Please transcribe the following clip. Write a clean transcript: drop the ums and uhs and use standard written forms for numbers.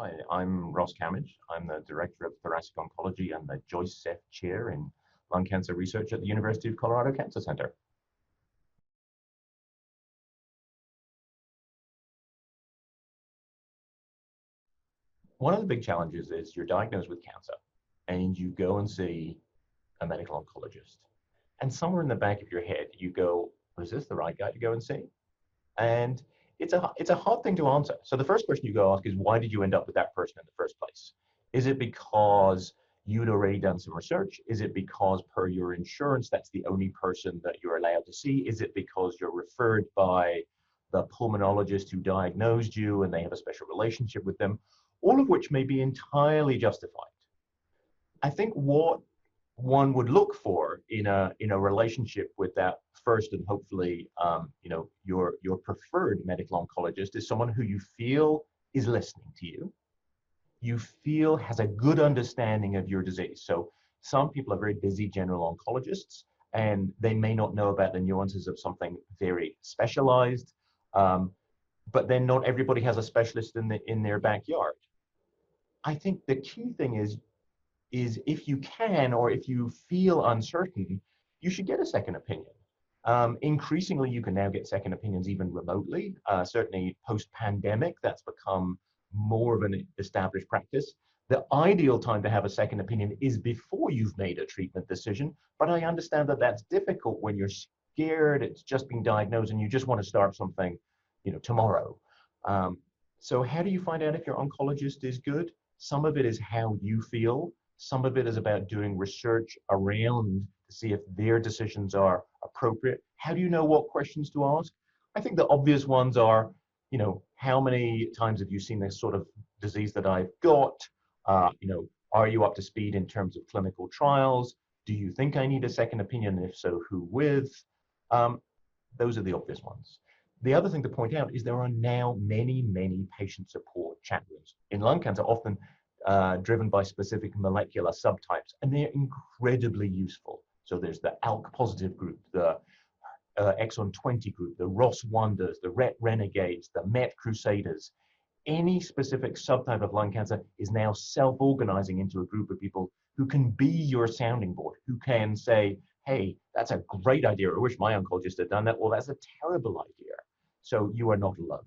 Hi, I'm Ross Camidge. I'm the Director of Thoracic Oncology and the Joyce Seth Chair in Lung Cancer Research at the University of Colorado Cancer Center. One of the big challenges is you're diagnosed with cancer and you go and see a medical oncologist. And somewhere in the back of your head, you go, is this the right guy to go and see? And it's a hard thing to answer. So the first question you go ask is, why did you end up with that person in the first place? Is it because you'd already done some research? Is it because per your insurance, that's the only person that you're allowed to see? Is it because you're referred by the pulmonologist who diagnosed you and they have a special relationship with them? All of which may be entirely justified. I think what one would look for in a relationship with that first and hopefully your preferred medical oncologist is someone who you feel is listening to you, you feel has a good understanding of your disease. So some people are very busy general oncologists and they may not know about the nuances of something very specialized, but then not everybody has a specialist in their backyard. I think the key thing is if you can, or if you feel uncertain, you should get a second opinion. Increasingly, you can now get second opinions even remotely. Certainly post-pandemic, that's become more of an established practice. The ideal time to have a second opinion is before you've made a treatment decision, but I understand that that's difficult when you're scared, it's just been diagnosed, and you just want to start something, tomorrow. So how do you find out if your oncologist is good? Some of it is how you feel. Some of it is about doing research around to see if their decisions are appropriate. How do you know what questions to ask? I think the obvious ones are, how many times have you seen this sort of disease that I've got? Are you up to speed in terms of clinical trials? Do you think I need a second opinion? If so, who with? Those are the obvious ones. The other thing to point out is there are now many, many patient support chat rooms. In lung cancer, often driven by specific molecular subtypes, and they're incredibly useful. So there's the ALK positive group, the exon 20 group, the ROS wonders, the RET renegades, the MET crusaders. Any specific subtype of lung cancer is now self-organizing into a group of people who can be your sounding board, who can say, hey, that's a great idea. I wish my oncologist had done that. Well, that's a terrible idea. So you are not alone.